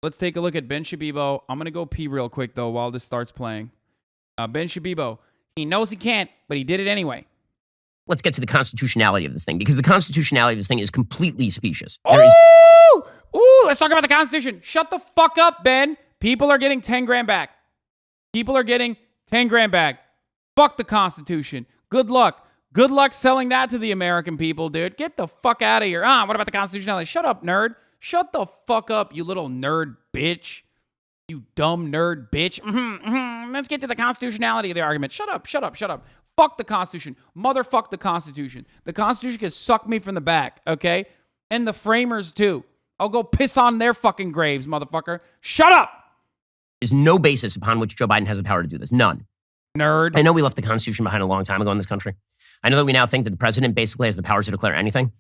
Let's take a look at Ben Shabibo. I'm going to go pee real quick, though, while this starts playing. Ben Shabibo, he knows he can't, but he did it anyway. Let's get to the constitutionality of this thing, because the constitutionality of this thing is completely specious. Ooh, let's talk about the Constitution. Shut the fuck up, Ben. People are getting 10 grand back. People are getting 10 grand back. Fuck the Constitution. Good luck. Good luck selling that to the American people, dude. Get the fuck out of here. What about the constitutionality? Shut up, nerd. Shut the fuck up, you little nerd bitch. You dumb nerd bitch. Let's get to the constitutionality of the argument. Shut up. Fuck the Constitution. Motherfuck the Constitution. The Constitution can suck me from the back, okay? And the framers, too. I'll go piss on their fucking graves, motherfucker. Shut up! There's no basis upon which Joe Biden has the power to do this. None. Nerd. I know we left the Constitution behind a long time ago in this country. I know that we now think that the president basically has the power to declare anything.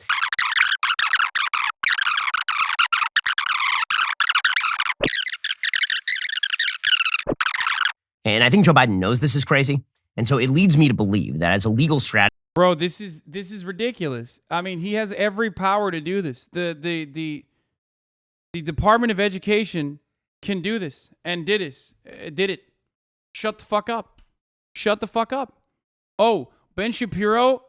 And I think Joe Biden knows this is crazy. And so it leads me to believe that as a legal strategy. Bro, this is ridiculous. I mean, he has every power to do this. The Department of Education can do this and did it. Shut the fuck up. Shut the fuck up. Oh, Ben Shapiro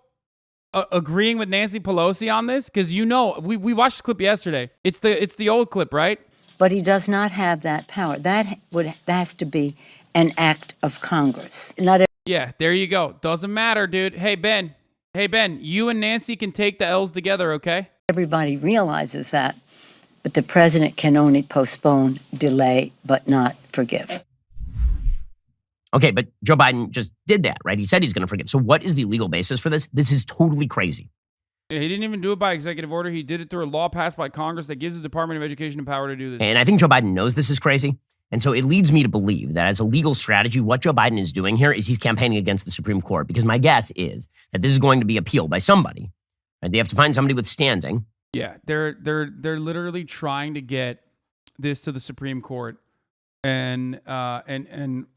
agreeing with Nancy Pelosi on this? Because we watched the clip yesterday. It's the old clip, right? But he does not have that power. That has to be an act of Congress. Yeah, there you go. Doesn't matter, dude. Hey, Ben, you and Nancy can take the L's together, okay? Everybody realizes that. But the president can only postpone, delay, but not forgive. Okay, but Joe Biden just did that, right? He said he's going to forgive. So what is the legal basis for this? This is totally crazy. Yeah, he didn't even do it by executive order. He did it through a law passed by Congress that gives the Department of Education the power to do this. And I think Joe Biden knows this is crazy. And so it leads me to believe that as a legal strategy, what Joe Biden is doing here is he's campaigning against the Supreme Court, because my guess is that this is going to be appealed by somebody. Right? They have to find somebody with standing. Yeah, they're literally trying to get this to the Supreme Court and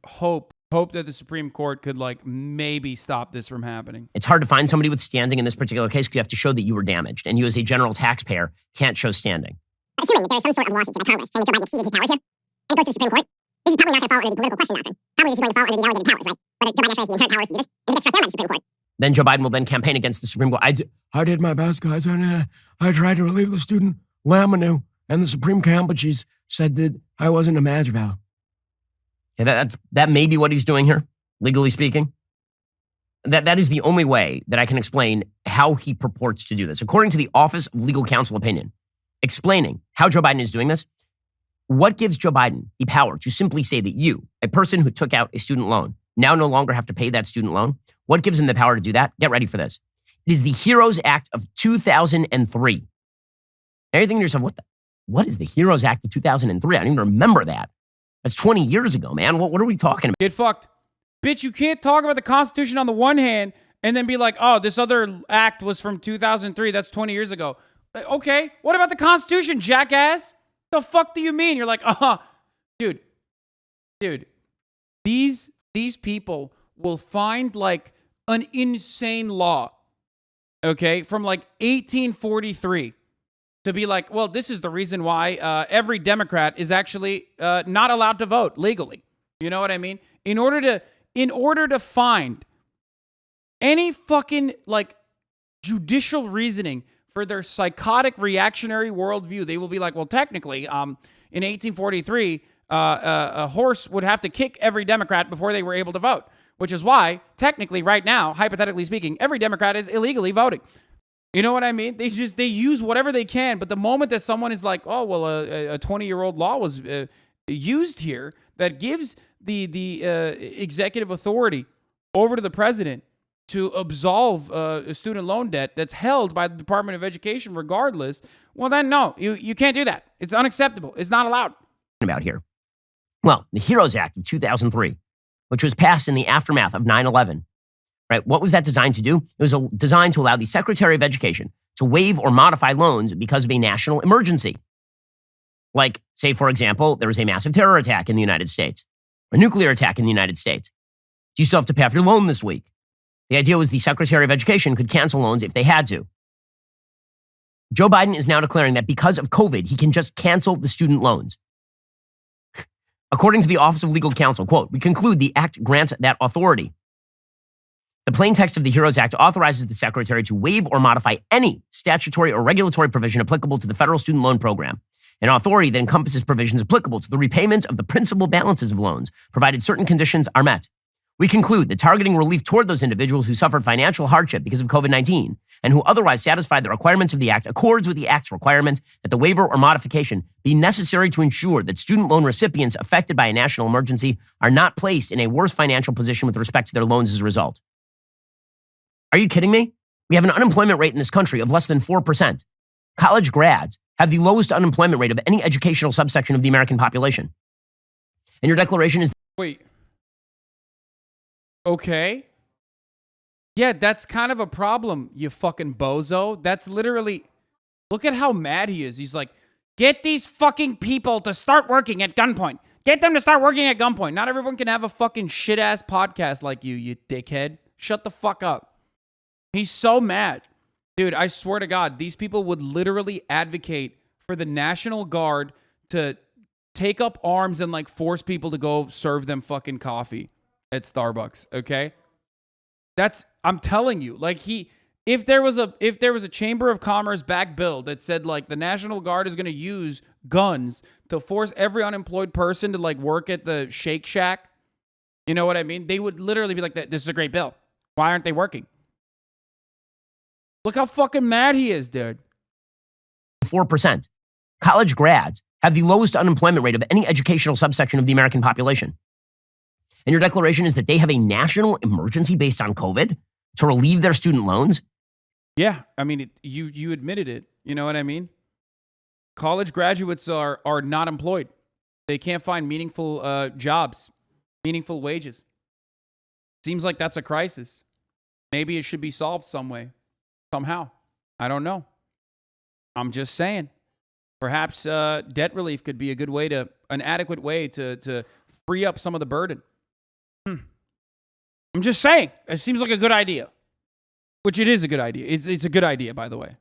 hope that the Supreme Court could maybe stop this from happening. It's hard to find somebody with standing in this particular case because you have to show that you were damaged, and you as a general taxpayer can't show standing. Assuming that there is some sort of lawsuit by Congress saying that Joe Biden exceeded his powers here, and it goes to the Supreme Court, this is probably not going to fall under the political question doctrine. Probably this is going to fall under the delegated powers, right? Whether Joe Biden actually has the inherent powers to do this, and if it gets struck down by the Supreme Court. Then Joe Biden will then campaign against the Supreme Court. I did my best, guys. I tried to relieve the student Lamanu, and the Supreme Campuchies said that I wasn't a match valve. Yeah, that may be what he's doing here, legally speaking. That is the only way that I can explain how he purports to do this. According to the Office of Legal Counsel opinion, explaining how Joe Biden is doing this, what gives Joe Biden the power to simply say that you, a person who took out a student loan, now no longer have to pay that student loan? What gives him the power to do that? Get ready for this. It is the HEROES Act of 2003. Now you're thinking to yourself, what is the HEROES Act of 2003? I don't even remember that. That's 20 years ago, man. What are we talking about? Get fucked. Bitch, you can't talk about the Constitution on the one hand and then be like, oh, this other act was from 2003. That's 20 years ago. Okay, what about the Constitution, jackass? The fuck do you mean? You're like, dude, these people will find an insane law, okay, from 1843 to be like, well, this is the reason why every Democrat is actually not allowed to vote legally. You know what I mean? In order to find any fucking judicial reasoning for their psychotic reactionary worldview, they will be like, well, technically, in 1843, a horse would have to kick every Democrat before they were able to vote, which is why, technically, right now, hypothetically speaking, every Democrat is illegally voting. You know what I mean? They use whatever they can, but the moment that someone is like, oh, well, a 20-year-old law was used here that gives the executive authority over to the president to absolve a student loan debt that's held by the Department of Education regardless, well, then no, you can't do that. It's unacceptable. It's not allowed. About here. Well, the HEROES Act of 2003, which was passed in the aftermath of 9/11, right? What was that designed to do? It was designed to allow the Secretary of Education to waive or modify loans because of a national emergency. Like, say, for example, there was a massive terror attack in the United States, a nuclear attack in the United States. Do you still have to pay off your loan this week? The idea was the Secretary of Education could cancel loans if they had to. Joe Biden is now declaring that because of COVID, he can just cancel the student loans. According to the Office of Legal Counsel, quote, we conclude the act grants that authority. The plain text of the HEROES Act authorizes the Secretary to waive or modify any statutory or regulatory provision applicable to the federal student loan program, an authority that encompasses provisions applicable to the repayment of the principal balances of loans, provided certain conditions are met. We conclude that targeting relief toward those individuals who suffered financial hardship because of COVID-19 and who otherwise satisfied the requirements of the Act accords with the Act's requirement that the waiver or modification be necessary to ensure that student loan recipients affected by a national emergency are not placed in a worse financial position with respect to their loans as a result. Are you kidding me? We have an unemployment rate in this country of less than 4%. College grads have the lowest unemployment rate of any educational subsection of the American population. And your declaration is... Wait. Okay. Yeah, that's kind of a problem, you fucking bozo. That's literally... Look at how mad he is. He's like, get these fucking people to start working at gunpoint. Get them to start working at gunpoint. Not everyone can have a fucking shit-ass podcast like you dickhead. Shut the fuck up. He's so mad. Dude, I swear to God, these people would literally advocate for the National Guard to take up arms and like force people to go serve them fucking coffee at Starbucks, okay? I'm telling you, like if there was a Chamber of Commerce back bill that said like the National Guard is going to use guns to force every unemployed person to like work at the Shake Shack, you know what I mean? They would literally be like, this is a great bill. Why aren't they working? Look how fucking mad he is, dude. 4%. College grads have the lowest unemployment rate of any educational subsection of the American population. And your declaration is that they have a national emergency based on COVID to relieve their student loans? Yeah, I mean, you admitted it. You know what I mean? College graduates are not employed. They can't find meaningful jobs, meaningful wages. Seems like that's a crisis. Maybe it should be solved some way, somehow. I don't know. I'm just saying. Perhaps debt relief could be a good way an adequate way to free up some of the burden. I'm just saying. It seems like a good idea. Which it is a good idea. It's a good idea, by the way.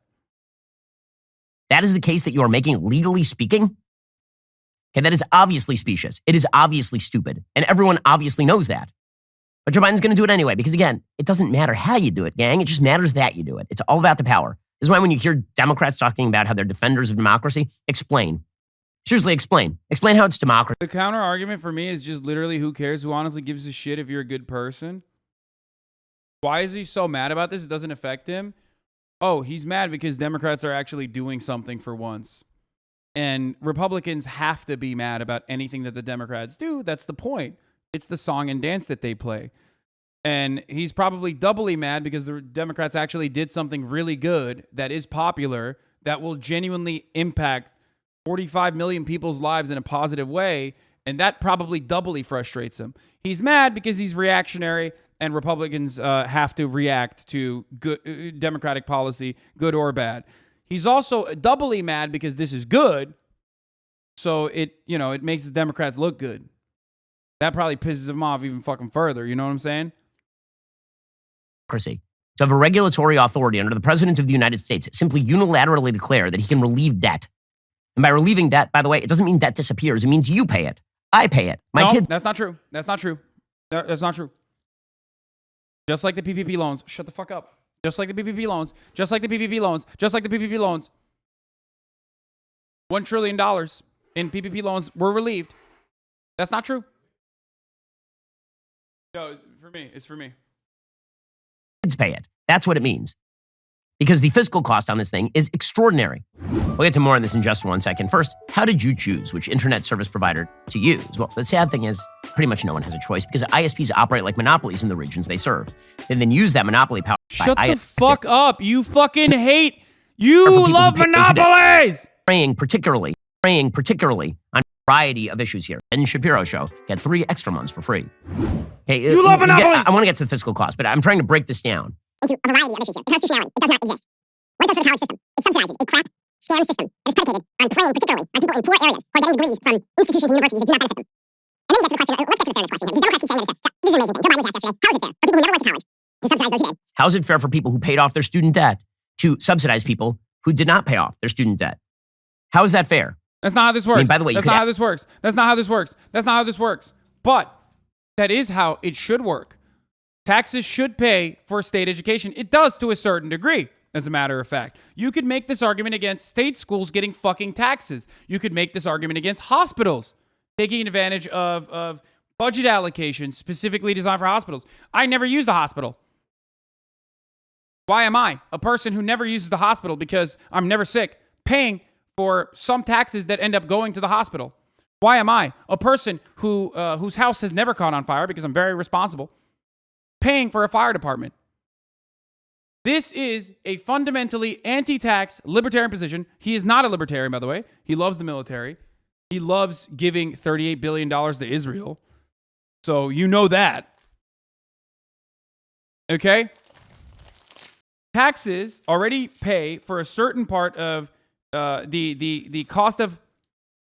That is the case that you are making legally speaking? Okay, that is obviously specious. It is obviously stupid. And everyone obviously knows that. But Joe Biden's going to do it anyway because, again, it doesn't matter how you do it, gang. It just matters that you do it. It's all about the power. This is why when you hear Democrats talking about how they're defenders of democracy, explain. Seriously, explain. Explain how it's democracy. The counter argument for me is just literally who cares? Who honestly gives a shit if you're a good person? Why is he so mad about this? It doesn't affect him. Oh, he's mad because Democrats are actually doing something for once. And Republicans have to be mad about anything that the Democrats do. That's the point. It's the song and dance that they play. And he's probably doubly mad because the Democrats actually did something really good that is popular, that will genuinely impact 45 million people's lives in a positive way. And that probably doubly frustrates him. He's mad because he's reactionary and Republicans have to react to good Democratic policy, good or bad. He's also doubly mad because this is good. So it makes the Democrats look good. That probably pisses him off even fucking further. You know what I'm saying? To have a regulatory authority under the President of the United States simply unilaterally declare that he can relieve debt. And by relieving debt, by the way, it doesn't mean debt disappears. It means you pay it. I pay it. My kids. That's not true. That's not true. That's not true. Just like the PPP loans. Shut the fuck up. Just like the PPP loans. Just like the PPP loans. Just like the PPP loans. $1 trillion in PPP loans were relieved. That's not true. No, for me. It's for me. Kids pay it. That's what it means. Because the fiscal cost on this thing is extraordinary. We'll get to more on this in just 1 second. First, how did you choose which internet service provider to use? Well, the sad thing is pretty much no one has a choice because ISPs operate like monopolies in the regions they serve. They then use that monopoly power. Shut the fuck up. You fucking hate. You love monopolies. Praying particularly on a variety of issues here. Ben Shapiro Show. Get 3 extra months for free. Okay, you love monopolies. I want to get to the fiscal cost, but I'm trying to break this down. Into a variety of issues here. The constitutionality, it does not exist. When it comes to the college system, it subsidizes a crap, scam system that is predicated on preying particularly on people in poor areas who are getting degrees from institutions and universities that do not benefit them. And then you get to the question, let's get to the fairness question here, because Democrats keep saying that it's fair. This is an amazing thing. Joe Biden was asked yesterday, how is it fair for people who never went to college to subsidize those who did? How is it fair for people who paid off their student debt to subsidize people who did not pay off their student debt? How is that fair? That's not how this works. I mean, by the way, that's not how this works. That's not how this works. That's not how this works. But that is how it should work. Taxes should pay for state education. It does to a certain degree, as a matter of fact. You could make this argument against state schools getting fucking taxes. You could make this argument against hospitals taking advantage of budget allocations specifically designed for hospitals. I never used a hospital. Why am I, a person who never uses the hospital because I'm never sick, paying for some taxes that end up going to the hospital? Why am I, a person whose house has never caught on fire because I'm very responsible, paying for a fire department? This is a fundamentally anti-tax libertarian position. He is not a libertarian, by the way. He loves the military. He loves giving $38 billion to Israel. So you know that. Okay? Taxes already pay for a certain part of the cost of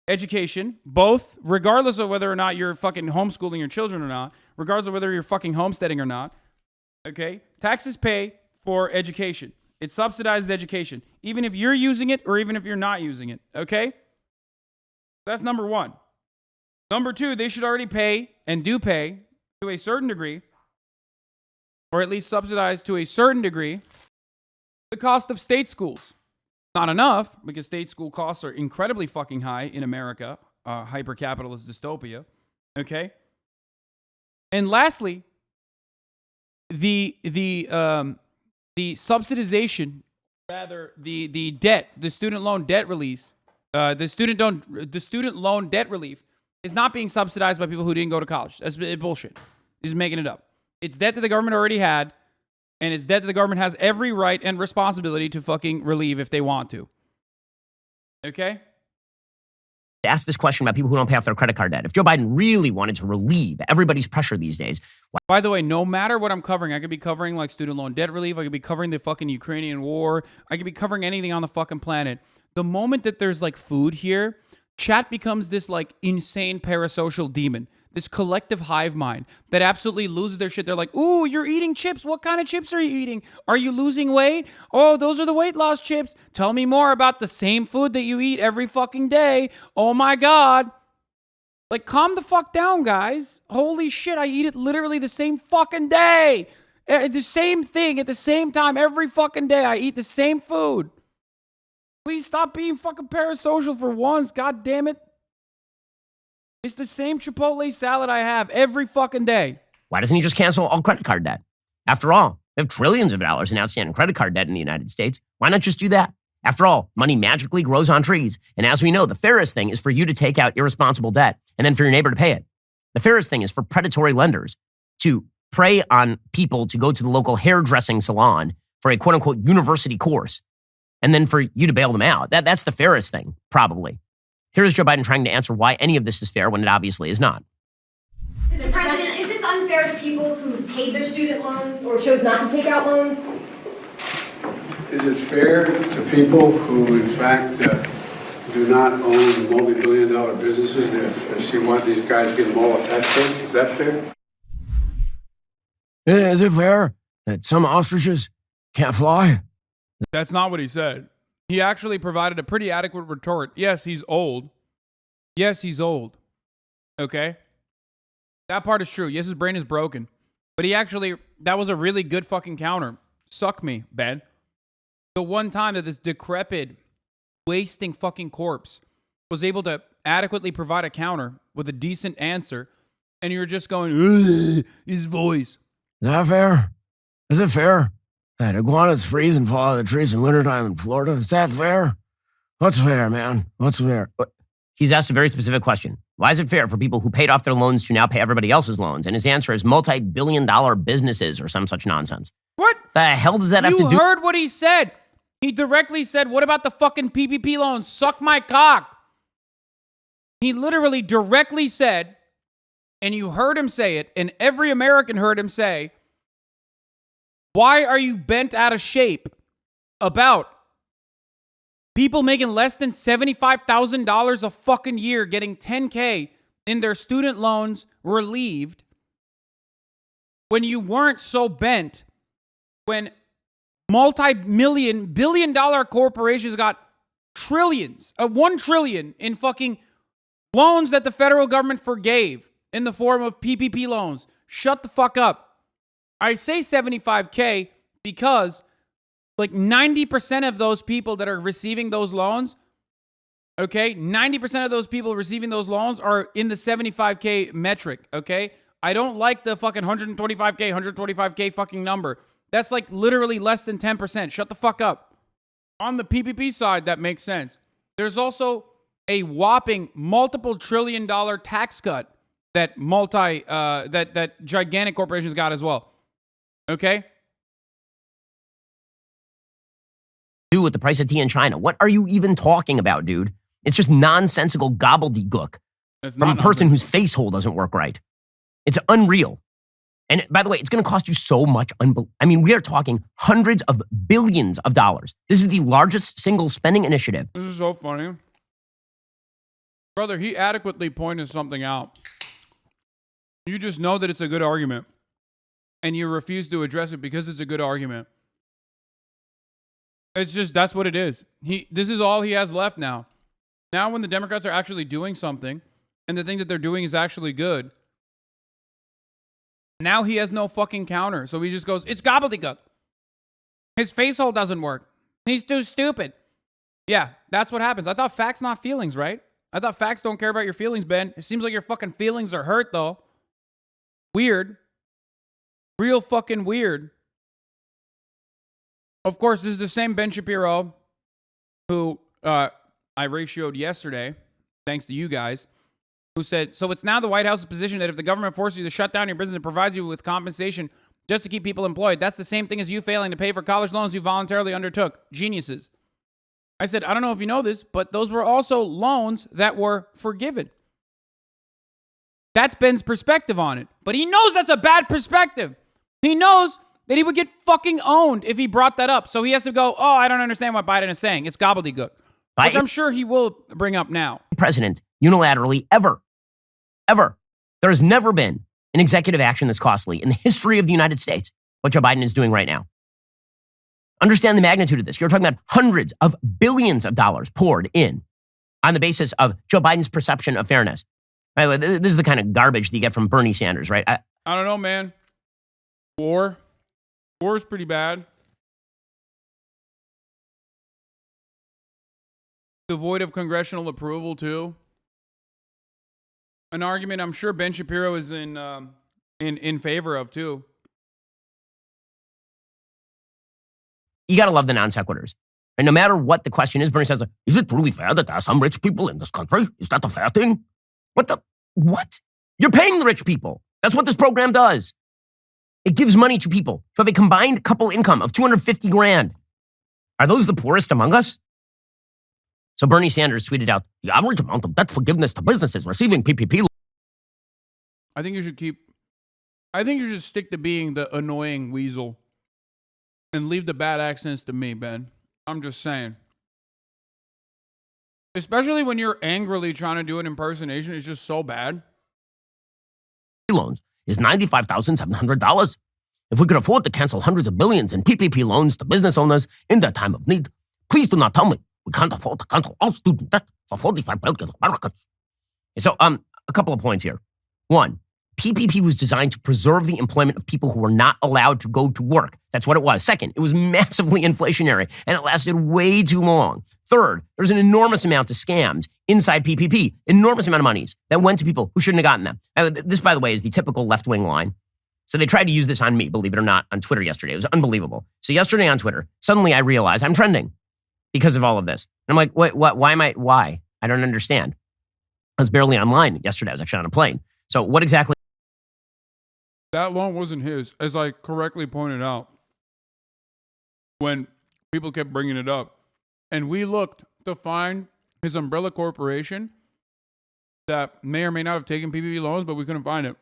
education, both regardless of whether or not you're fucking homeschooling your children or not, regardless of whether you're fucking homesteading or not. Okay? Taxes pay for education. It subsidizes education, even if you're using it or even if you're not using it. Okay? That's number one. Number two, they should already pay and do pay to a certain degree, or at least subsidize to a certain degree, the cost of state schools. Not enough, because state school costs are incredibly fucking high in America, hyper-capitalist dystopia. Okay? And lastly, the subsidization, rather the debt, the student loan debt release, the student loan debt relief is not being subsidized by people who didn't go to college. That's bullshit. He's making it up. It's debt that the government already had, and it's debt that the government has every right and responsibility to fucking relieve if they want to. Okay? Ask this question about people who don't pay off their credit card debt. If Joe Biden really wanted to relieve everybody's pressure these days. By the way, no matter what I'm covering, I could be covering like student loan debt relief. I could be covering the fucking Ukrainian war. I could be covering anything on the fucking planet. The moment that there's like food here, chat becomes this like insane parasocial demon. This collective hive mind that absolutely loses their shit. They're like, ooh, you're eating chips. What kind of chips are you eating? Are you losing weight? Oh, those are the weight loss chips. Tell me more about the same food that you eat every fucking day. Oh my God. Like, calm the fuck down, guys. Holy shit, I eat it literally the same fucking day. The same thing at the same time every fucking day. I eat the same food. Please stop being fucking parasocial for once. God damn it. It's the same Chipotle salad I have every fucking day. Why doesn't he just cancel all credit card debt? After all, we have trillions of dollars in outstanding credit card debt in the United States. Why not just do that? After all, money magically grows on trees. And as we know, the fairest thing is for you to take out irresponsible debt and then for your neighbor to pay it. The fairest thing is for predatory lenders to prey on people to go to the local hairdressing salon for a quote unquote university course and then for you to bail them out. That's the fairest thing, probably. Here is Joe Biden trying to answer why any of this is fair when it obviously is not. Mr. President, is this unfair to people who paid their student loans or chose not to take out loans? Is it fair to people who, in fact, do not own multi-billion-dollar businesses that see why these guys get them all at tax rates? Is that fair? Is it fair that some ostriches can't fly? That's not what he said. He actually provided a pretty adequate retort. Yes, he's old. Yes, he's old. Okay? That part is true. Yes, his brain is broken. But that was a really good fucking counter. Suck me, Ben. The one time that this decrepit, wasting fucking corpse was able to adequately provide a counter with a decent answer, and you're just going, ugh, his voice. Is that fair? Is it fair that iguanas freeze and fall out of the trees in wintertime in Florida? Is that fair? What's fair, man? What's fair? He's asked a very specific question. Why is it fair for people who paid off their loans to now pay everybody else's loans? And his answer is multi-billion-dollar businesses or some such nonsense. What? The hell does that have to do? You heard what he said. He directly said, what about the fucking PPP loans? Suck my cock. He literally directly said, and you heard him say it, and every American heard him say, why are you bent out of shape about people making less than $75,000 a fucking year getting $10K in their student loans relieved when you weren't so bent when multi-billion-dollar corporations got trillions, 1 trillion in fucking loans that the federal government forgave in the form of PPP loans. Shut the fuck up. I say 75K because like 90% of those people that are receiving those loans, okay, 90% of those people receiving those loans are in the 75K metric, okay? I don't like the fucking 125K fucking number. That's like literally less than 10%. Shut the fuck up. On the PPP side, that makes sense. There's also a whopping multiple $trillion tax cut that that gigantic corporations got as well. Okay? Do with the price of tea in China. What are you even talking about, dude? It's just nonsensical gobbledygook from a person whose face hole doesn't work right. It's unreal. And by the way, it's going to cost you so much. I mean, we are talking hundreds of billions of dollars. This is the largest single spending initiative. This is so funny. Brother, he adequately pointed something out. You just know that it's a good argument. And you refuse to address it because it's a good argument. It's just, that's what it is. This is all he has left now. Now when the Democrats are actually doing something, and the thing that they're doing is actually good, now he has no fucking counter. So he just goes, it's gobbledygook. His face hole doesn't work. He's too stupid. Yeah, that's what happens. I thought facts, not feelings, right? I thought facts don't care about your feelings, Ben. It seems like your fucking feelings are hurt, though. Weird. Real fucking weird. Of course, this is the same Ben Shapiro who I ratioed yesterday, thanks to you guys, who said, so it's now the White House's position that if the government forces you to shut down your business and provides you with compensation just to keep people employed, that's the same thing as you failing to pay for college loans you voluntarily undertook. Geniuses. I said, I don't know if you know this, but those were also loans that were forgiven. That's Ben's perspective on it. But he knows that's a bad perspective. He knows that he would get fucking owned if he brought that up. So he has to go, oh, I don't understand what Biden is saying. It's gobbledygook. Which I'm sure he will bring up now. President, unilaterally, ever. There has never been an executive action this costly in the history of the United States, what Joe Biden is doing right now. Understand the magnitude of this. You're talking about hundreds of billions of dollars poured in on the basis of Joe Biden's perception of fairness. By the way, this is the kind of garbage that you get from Bernie Sanders, right? I don't know, man. War is pretty bad. Devoid of congressional approval, too. An argument I'm sure Ben Shapiro is in favor of, too. You got to love the non sequiturs. And no matter what the question is, Bernie says, is it truly fair that there are some rich people in this country? Is that a fair thing? What? You're paying the rich people. That's what this program does. It gives money to people who have a combined couple income of $250,000. Are those the poorest among us? So Bernie Sanders tweeted out, the average amount of debt forgiveness to businesses receiving PPP. I think you should stick to being the annoying weasel and leave the bad accents to me, Ben. I'm just saying. Especially when you're angrily trying to do an impersonation, it's just so bad. Loans is $95,700. If we could afford to cancel hundreds of billions in PPP loans to business owners in their time of need, please do not tell me we can't afford to cancel all student debt for 45 million Americans. So, a couple of points here. One, PPP was designed to preserve the employment of people who were not allowed to go to work. That's what it was. Second, it was massively inflationary, and it lasted way too long. Third, there's an enormous amount of scams inside PPP, enormous amount of monies that went to people who shouldn't have gotten them. This, by the way, is the typical left-wing line. So they tried to use this on me, believe it or not, on Twitter yesterday. It was unbelievable. So yesterday on Twitter, suddenly I realized I'm trending because of all of this. And I'm like, wait, what? Why? I don't understand. I was barely online yesterday. I was actually on a plane. So what exactly? That loan wasn't his, as I correctly pointed out when people kept bringing it up. And we looked to find his umbrella corporation that may or may not have taken PPP loans, but we couldn't find it.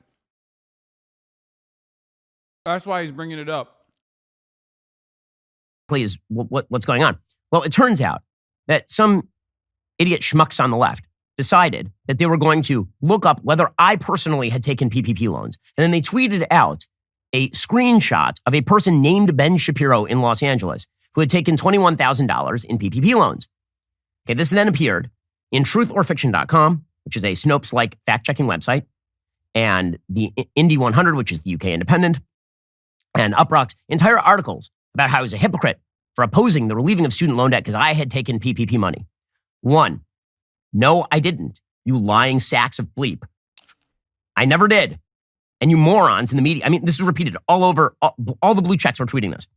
That's why he's bringing it up. Please, what's going on? Well, it turns out that some idiot schmucks on the left decided that they were going to look up whether I personally had taken PPP loans. And then they tweeted out a screenshot of a person named Ben Shapiro in Los Angeles who had taken $21,000 in PPP loans. Okay, this then appeared in truthiorfiction.com, which is a Snopes-like fact-checking website, and the Indy 100, which is the UK Independent, and Uproxx, entire articles about how I was a hypocrite for opposing the relieving of student loan debt because I had taken PPP money. One, no, I didn't. You lying sacks of bleep. I never did. And you morons in the media. I mean, this is repeated all over. All the blue checks are tweeting this.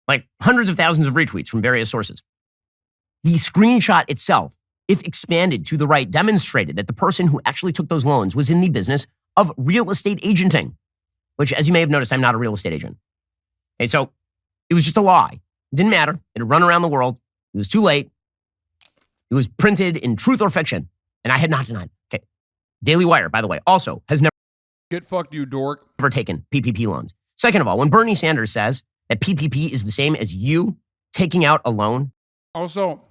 Like hundreds of thousands of retweets from various sources. The screenshot itself, if expanded to the right, demonstrated that the person who actually took those loans was in the business of real estate agenting, which, as you may have noticed, I'm not a real estate agent. Okay, so it was just a lie. It didn't matter. It had run around the world. It was too late. It was printed in Truth or Fiction, and I had not denied it. Okay. Daily Wire, by the way, also has never Get fucked, you dork. taken PPP loans. Second of all, when Bernie Sanders says that PPP is the same as you taking out a loan. Also,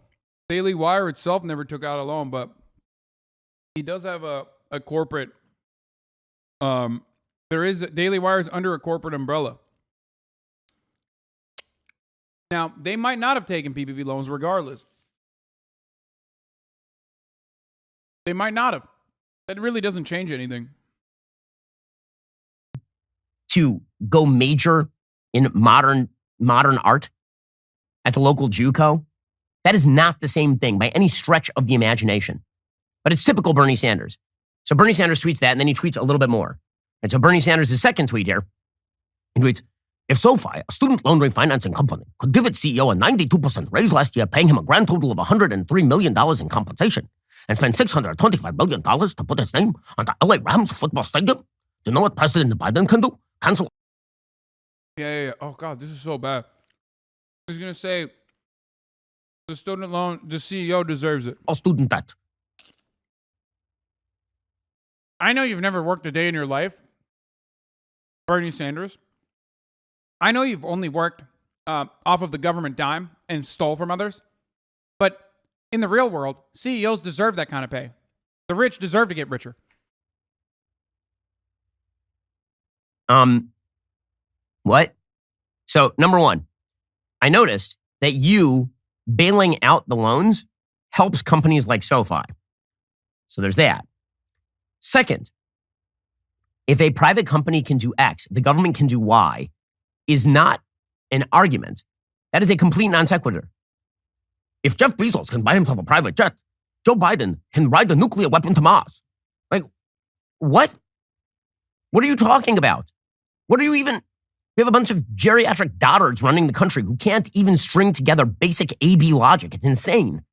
Daily Wire itself never took out a loan, but he does have a corporate. There is Daily Wire is under a corporate umbrella. Now, they might not have taken PPP loans regardless. They might not have. That really doesn't change anything. To go major in modern art at the local JUCO, that is not the same thing by any stretch of the imagination. But it's typical Bernie Sanders. So Bernie Sanders tweets that, and then he tweets a little bit more. And so Bernie Sanders' second tweet here, he tweets, if SoFi, a student loan refinancing company, could give its CEO a 92% raise last year, paying him a grand total of $103 million in compensation, and spend $625 million to put his name on the LA Rams football stadium, do you know what President Biden can do? Cancel. Yeah. Oh, God, this is so bad. I was going to say, the student loan, the CEO deserves it. all student debt. I know you've never worked a day in your life, Bernie Sanders. I know you've only worked off of the government dime and stole from others. But in the real world, CEOs deserve that kind of pay. The rich deserve to get richer. What? So, number one, I noticed that you bailing out the loans helps companies like SoFi. So there's that. Second, if a private company can do X, the government can do Y, is not an argument. That is a complete non sequitur. If Jeff Bezos can buy himself a private jet, Joe Biden can ride a nuclear weapon to Mars. Like, what? What are you talking about? What are you even... We have a bunch of geriatric dotards running the country who can't even string together basic AB logic. It's insane.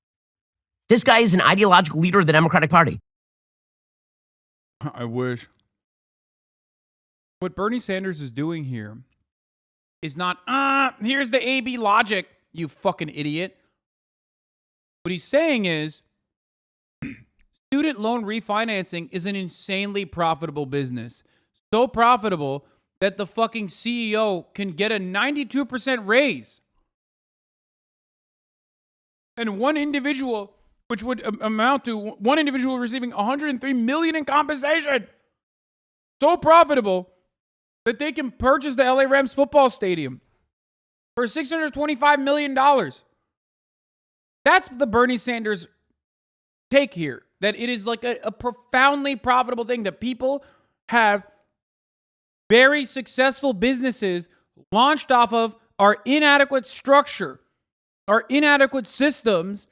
This guy is an ideological leader of the Democratic Party. I wish. What Bernie Sanders is doing here is not, here's the AB logic, you fucking idiot. What he's saying is, student loan refinancing is an insanely profitable business. So profitable that the fucking CEO can get a 92% raise. And one individual, which would amount to one individual receiving $103 million in compensation. So profitable that they can purchase the LA Rams football stadium for $625 million. That's the Bernie Sanders take here. That it is like a profoundly profitable thing that people have very successful businesses launched off of our inadequate structure, our inadequate systems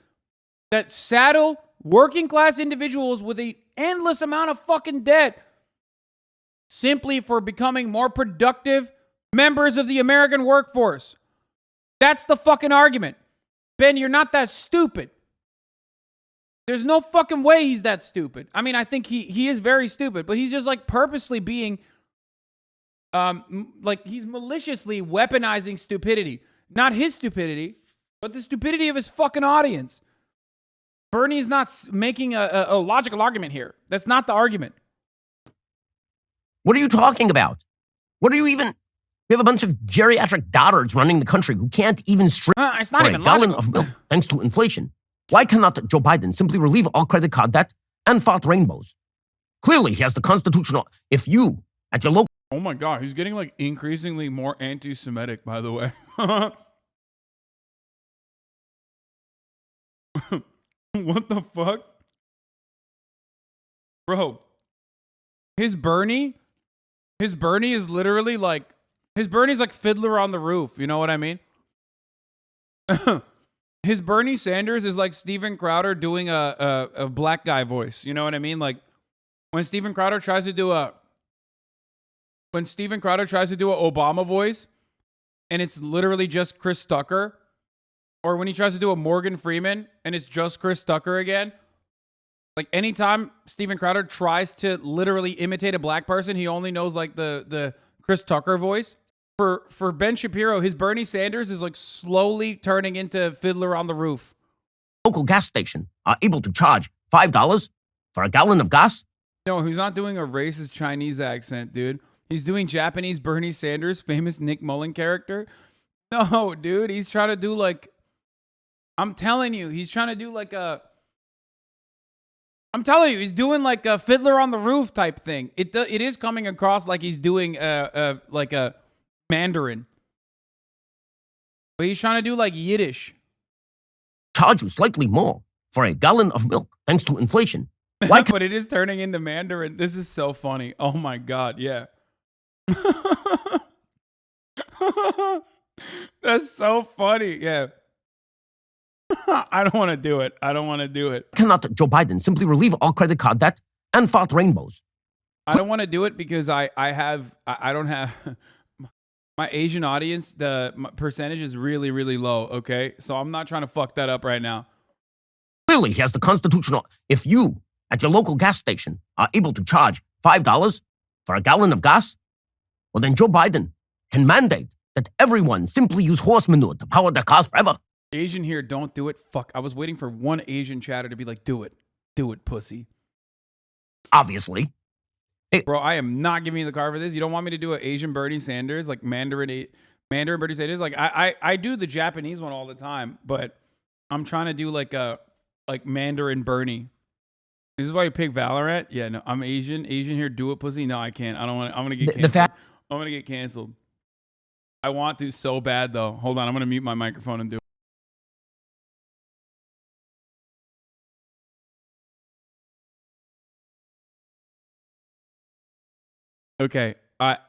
that saddle working class individuals with an endless amount of fucking debt simply for becoming more productive members of the American workforce. That's the fucking argument. Ben, you're not that stupid. There's no fucking way he's that stupid. I mean, I think he is very stupid, but he's just like purposely being like he's maliciously weaponizing stupidity. Not his stupidity, but the stupidity of his fucking audience. Bernie's not making a logical argument here. That's not the argument. What are you talking about? What are you even... We have a bunch of geriatric dotards running the country who can't even string it's not for even a gallon logical. of milk thanks to inflation. Why cannot Joe Biden simply relieve all credit card debt and fart rainbows? Clearly, he has the constitutional... If you, at your local... Oh my God, he's getting like increasingly more anti-Semitic, by the way. What the fuck? Bro, his Bernie is literally like, his Bernie's like Fiddler on the Roof. You know what I mean? His Bernie Sanders is like Steven Crowder doing a black guy voice. You know what I mean? Like when Steven Crowder tries to do a Obama voice and it's literally just Chris Tucker, or when he tries to do a Morgan Freeman and it's just Chris Tucker again. Like anytime Steven Crowder tries to literally imitate a black person, he only knows like the Chris Tucker voice. For Ben Shapiro, his Bernie Sanders is like slowly turning into Fiddler on the Roof. Local gas station are able to charge $5 for a gallon of gas. No, he's not doing a racist Chinese accent, dude. He's doing Japanese Bernie Sanders, famous Nick Mullen character. No, dude, he's trying to do like, I'm telling you, he's trying to do like he's doing like a Fiddler on the Roof type thing. It is coming across like he's doing like a Mandarin. But he's trying to do like Yiddish. Charge you slightly more for a gallon of milk thanks to inflation. Why But it is turning into Mandarin. This is so funny. Oh my God, yeah. That's so funny, yeah. I don't want to do it. cannot Joe Biden simply relieve all credit card debt and fart rainbows? I don't want to do it because I don't have my Asian audience. My percentage is really, really low. Okay, so I'm not trying to fuck that up right now. Clearly, he has the constitutional. If you at your local gas station are able to charge $5 for a gallon of gas, well then Joe Biden can mandate that everyone simply use horse manure to power their cars forever. Asian here, don't do it. Fuck, I was waiting for one Asian chatter to be like, do it, pussy. Obviously. Bro, I am not giving you the car for this. You don't want me to do an Asian Bernie Sanders, like Mandarin Bernie Sanders? Like I do the Japanese one all the time, but I'm trying to do like Mandarin Bernie. This is why you pick Valorant? Yeah, no, I'm Asian. Asian here, do it, pussy. No, I can't. I don't want. I'm gonna get canceled. I'm gonna get canceled. I want to so bad though. Hold on, I'm gonna mute my microphone and do it. Okay.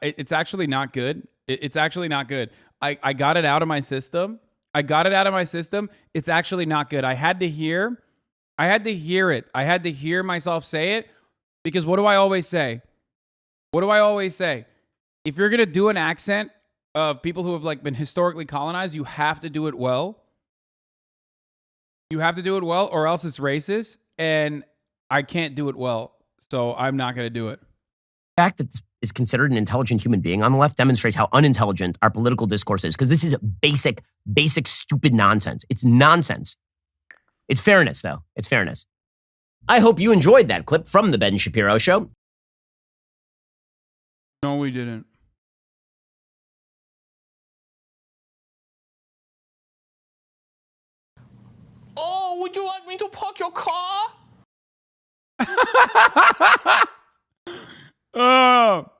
It's actually not good. It's actually not good. I got it out of my system. It's actually not good. I had to hear it. I had to hear myself say it because what do I always say? If you're going to do an accent of people who have like been historically colonized, you have to do it well. Or else it's racist. And I can't do it well. So I'm not going to do it. The fact that this is considered an intelligent human being on the left demonstrates how unintelligent our political discourse is, because this is basic, stupid nonsense. It's nonsense. It's fairness, though. It's fairness. I hope you enjoyed that clip from The Ben Shapiro Show. No, we didn't. Oh, would you like me to park your car? Oh.